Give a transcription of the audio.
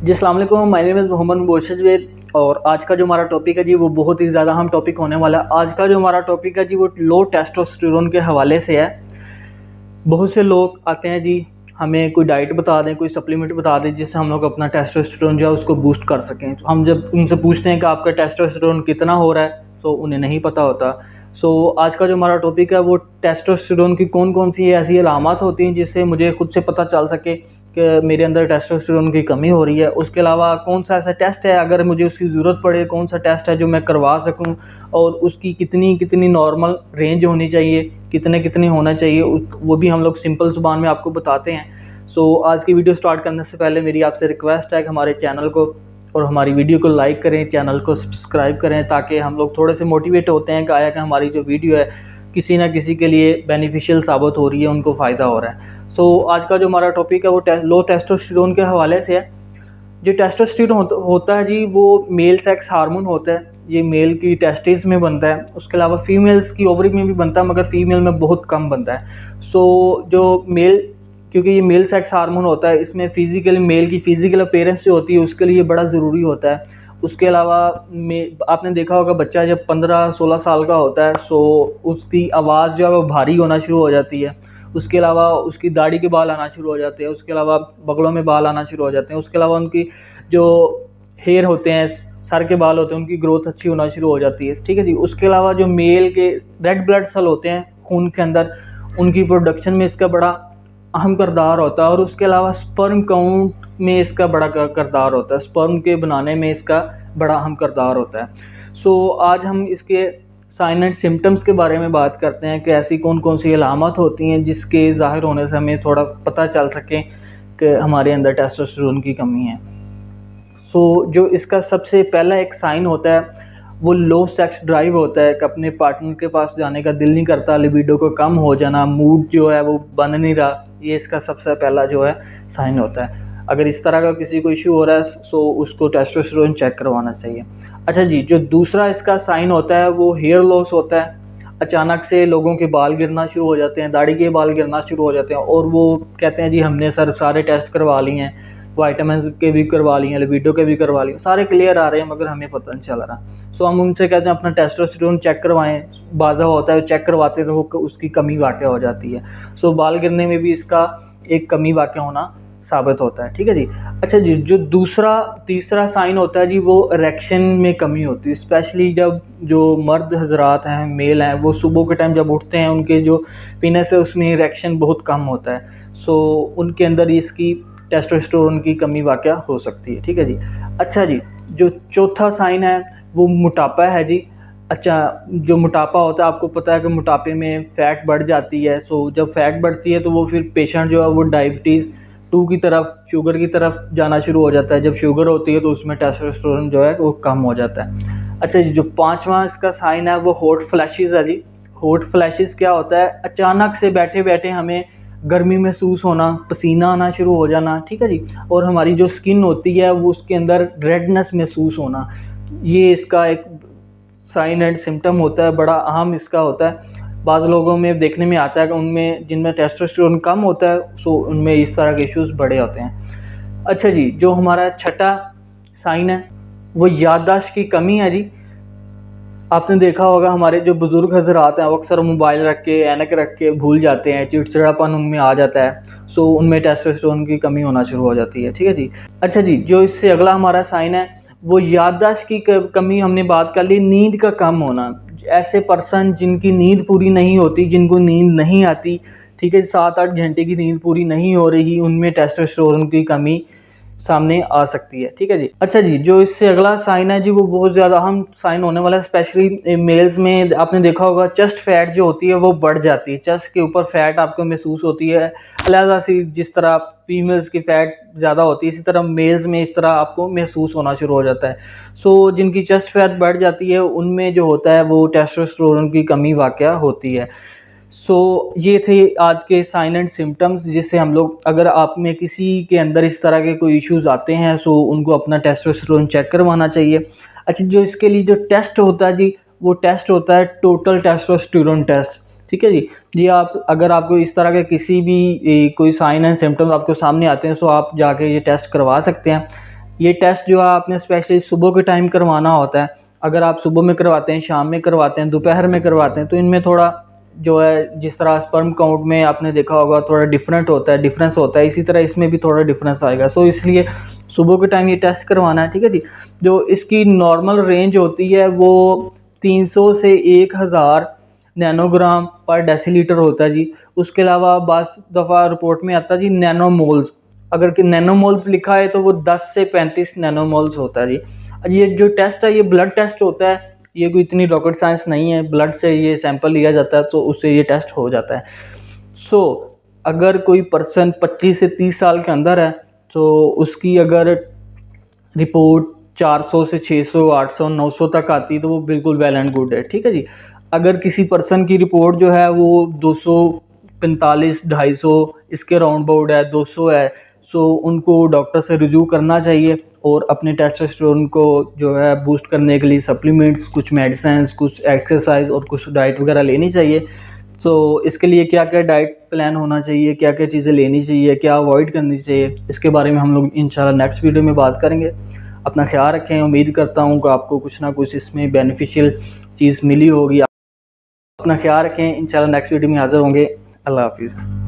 जी अस्सलाम वालेकुम, my name is Mohammad Mubashar और आज का जो हमारा टॉपिक है जी वो बहुत ही ज़्यादा अहम टॉपिक होने वाला है। आज का जो हमारा टॉपिक है जी वो लो टेस्टोस्टेरोन के हवाले से है। बहुत से लोग आते हैं जी, हमें कोई डाइट बता दें, कोई सप्लीमेंट बता दें जिससे हम लोग अपना टेस्टोस्टेरोन जो है उसको बूस्ट कर सकें। तो हम जब उनसे पूछते हैं कि आपका टेस्टोस्टेरोन कितना हो रहा है तो उन्हें नहीं पता होता। आज का जो हमारा टॉपिक है वो टेस्टोस्टेरोन की कौन कौन सी ऐसी अलामत होती हैं जिससे मुझे खुद से पता चल सके कि मेरे अंदर टेस्टोस्टेरोन की कमी हो रही है। उसके अलावा कौन सा ऐसा टेस्ट है, अगर मुझे उसकी ज़रूरत पड़े कौन सा टेस्ट है जो मैं करवा सकूं, और उसकी कितनी कितनी नॉर्मल रेंज होनी चाहिए, कितने कितने होना चाहिए, वो भी हम लोग सिंपल ज़ुबान में आपको बताते हैं। आज की वीडियो स्टार्ट करने से पहले मेरी आपसे रिक्वेस्ट है कि हमारे चैनल को और हमारी वीडियो को लाइक करें, चैनल को सब्सक्राइब करें, ताकि हम लोग थोड़े से मोटिवेट होते हैं कि आया कि हमारी जो वीडियो है किसी ना किसी के लिए बेनिफिशियल साबित हो रही है, उनको फ़ायदा हो रहा है। आज का जो हमारा टॉपिक है वो लो टेस्टोस्टेरोन के हवाले से है। जो टेस्टोस्टेरोन होता है जी वो मेल सेक्स हार्मोन होता है। ये मेल की टेस्टिस में बनता है, उसके अलावा फीमेल्स की ओवरी में भी बनता है, मगर फीमेल में बहुत कम बनता है। जो मेल, क्योंकि ये मेल सेक्स हार्मोन होता है, इसमें फिजिकल मेल की फिजिकल अपीयरेंस जो होती है उसके लिए बड़ा ज़रूरी होता है। उसके अलावा आपने देखा होगा बच्चा जब 15-16 साल का होता है उसकी आवाज़ जो है वो भारी होना शुरू हो जाती है। उसके अलावा उसकी दाढ़ी के बाल आना शुरू हो जाते हैं, उसके अलावा बगलों में बाल आना शुरू हो जाते हैं, उसके अलावा उनकी जो हेयर होते हैं, सर के बाल होते हैं, उनकी ग्रोथ अच्छी होना शुरू हो जाती है। ठीक है जी। उसके अलावा जो मेल के रेड ब्लड सेल होते हैं खून के अंदर, उनकी प्रोडक्शन में इसका बड़ा अहम किरदार होता है। और उसके अलावा स्पर्म काउंट में इसका बड़ा किरदार होता है, स्पर्म के बनाने में इसका बड़ा अहम किरदार होता है। आज हम इसके साइन एंड सिम्टम्स के बारे में बात करते हैं कि ऐसी कौन कौन सी अलामत होती हैं जिसके ज़ाहिर होने से हमें थोड़ा पता चल सके कि हमारे अंदर टेस्टोस्टेरोन की कमी है। जो इसका सबसे पहला एक साइन होता है वो लो सेक्स ड्राइव होता है कि अपने पार्टनर के पास जाने का दिल नहीं करता, लिबिडो को कम हो जाना, मूड जो है वो बन नहीं रहा, ये इसका सबसे पहला जो है साइन होता है। अगर इस तरह का किसी को इशू हो रहा है उसको टेस्टोस्टेरोन चेक करवाना चाहिए। अच्छा जी, जो दूसरा इसका साइन होता है वो हेयर लॉस होता है। अचानक से लोगों के बाल गिरना शुरू हो जाते हैं, दाढ़ी के बाल गिरना शुरू हो जाते हैं, और वो कहते हैं जी हमने सारे टेस्ट करवा लिए हैं, वाइटामिन के भी करवा लिए हैं, लिबिडो के भी करवा लिए, सारे क्लियर आ रहे हैं, मगर हमें पता नहीं चल रहा। हम उनसे कहते हैं अपना टेस्टोस्टेरोन चेक करवाएं। बाज़ा होता है चेक करवाते हैं तो वो उसकी कमी वाक़या हो जाती है। बाल गिरने में भी इसका एक कमी वाक़या होना साबित होता है। ठीक है जी। अच्छा जी, जो तीसरा साइन होता है जी वो इरेक्शन में कमी होती है। स्पेशली जब जो मर्द हजरात हैं, मेल हैं, वो सुबह के टाइम जब उठते हैं उनके जो पीनस है उसमें इरेक्शन बहुत कम होता है। उनके अंदर इसकी टेस्टोस्टेरोन की कमी वाक़या हो सकती है। ठीक है जी। अच्छा जी, जो चौथा साइन है वो मोटापा है जी। अच्छा, जो मोटापा होता है आपको पता है कि मोटापे में फ़ैट बढ़ जाती है। जब फ़ैट बढ़ती है तो वो फिर पेशेंट जो है वो डायबिटीज़ 2 की तरफ, शुगर की तरफ जाना शुरू हो जाता है। जब शुगर होती है तो उसमें टेस्टोस्टेरोन जो है वो कम हो जाता है। अच्छा जी, जो पाँचवा इसका साइन है वो हॉट फ्लैशेस है जी। हॉट फ्लैशेस क्या होता है? अचानक से बैठे बैठे हमें गर्मी महसूस होना, पसीना आना शुरू हो जाना। ठीक है जी। और हमारी जो स्किन होती है वो उसके अंदर रेडनेस महसूस होना, ये इसका एक साइन एंड सिम्टम होता है, बड़ा अहम इसका होता है। बाज़ लोगों में देखने में आता है कि उनमें जिनमें टेस्टोस्टेरोन कम होता है उनमें इस तरह के इश्यूज़ बड़े होते हैं। अच्छा जी, जो हमारा छठा साइन है वो याददाश्त की कमी है जी। आपने देखा होगा हमारे जो बुज़ुर्ग हज़रात हैं वो अक्सर मोबाइल रख के, ऐनक रख के भूल जाते हैं, चिड़चिड़ापन उनमें आ जाता है। उनमें टेस्टोस्टेरोन की कमी होना शुरू हो जाती है। ठीक है जी। अच्छा जी, जो इससे अगला हमारा साइन है वो याददाश्त की कमी, हमने बात कर ली। नींद का कम होना, ऐसे पर्सन जिनकी नींद पूरी नहीं होती, जिनको नींद नहीं आती, ठीक है, 7-8 घंटे की नींद पूरी नहीं हो रही, उनमें टेस्टोस्टेरोन की कमी सामने आ सकती है। ठीक है जी। अच्छा जी, जो इससे अगला साइन है जी वो बहुत ज़्यादा अहम साइन होने वाला है। स्पेशली मेल्स में आपने देखा होगा चेस्ट फैट जो होती है वो बढ़ जाती है। चेस्ट के ऊपर फैट आपको महसूस होती है, अलहदा सी, जिस तरह फीमेल्स की फ़ैट ज़्यादा होती है इसी तरह मेल्स में इस तरह आपको महसूस होना शुरू हो जाता है। जिनकी चेस्ट फैट बढ़ जाती है उनमें जो होता है वो टेस्टोस्टेरोन की कमी वाक़या होती है। ये थे आज के साइन एंड सिम्टम्स जिससे हम लोग, अगर आप में किसी के अंदर इस तरह के कोई इश्यूज़ आते हैं उनको अपना टेस्टोस्टेरोन चेक करवाना चाहिए। अच्छा, जो इसके लिए जो टेस्ट होता है जी वो टेस्ट होता है टोटल टेस्टोस्टेरोन टेस्ट। ठीक है जी। अगर आपको इस तरह के किसी भी कोई साइन एंड सिम्टम्स आपको सामने आते हैं आप जाके ये टेस्ट करवा सकते हैं। ये टेस्ट जो है आपने स्पेशली सुबह के टाइम करवाना होता है। अगर आप सुबह में करवाते हैं, शाम में करवाते हैं, दोपहर में करवाते हैं, तो इनमें थोड़ा जो है जिस तरह स्पर्म काउंट में आपने देखा होगा थोड़ा डिफरेंस होता है, इसी तरह इसमें भी थोड़ा डिफरेंस आएगा। सो इसलिए सुबह के टाइम ये टेस्ट करवाना है, ठीक है जी। जो इसकी नॉर्मल रेंज होती है वो 300 से 1000 नैनोग्राम पर डेसीलीटर होता है जी। उसके अलावा बाज़ दफ़ा रिपोर्ट में आता है जी नैनोमोल्स, अगर कि नैनोमोल्स लिखा है तो वो 10 से 35 नैनोमोल्स होता है जी। ये जो टेस्ट है ये ब्लड टेस्ट होता है, ये कोई इतनी रॉकेट साइंस नहीं है, ब्लड से ये सैंपल लिया जाता है तो उससे ये टेस्ट हो जाता है। सो अगर कोई पर्सन 25 से 30 साल के अंदर है तो उसकी अगर रिपोर्ट 400 से 600, 800, 900 तक आती है तो वो बिल्कुल वेल एंड गुड है, ठीक है जी। अगर किसी पर्सन की रिपोर्ट जो है वो 245, 250 इसके राउंड अबाउट है, 200 है, सो उनको डॉक्टर से रिव्यू करना चाहिए और अपने टेस्टोस्टेरोन को जो है बूस्ट करने के लिए सप्लीमेंट्स, कुछ मेडिसिन, कुछ एक्सरसाइज और कुछ डाइट वगैरह लेनी चाहिए। तो इसके लिए क्या क्या डाइट प्लान होना चाहिए, क्या क्या चीज़ें लेनी चाहिए, क्या अवॉइड करनी चाहिए, इसके बारे में हम लोग इंशाल्लाह नेक्स्ट वीडियो में बात करेंगे। अपना ख्याल रखें। उम्मीद करता हूँ कि आपको कुछ ना कुछ इसमें बेनिफिशियल चीज़ मिली होगी। अपना ख्याल रखें। इंशाल्लाह नेक्स्ट वीडियो में हाज़िर होंगे। अल्लाह हाफिज़।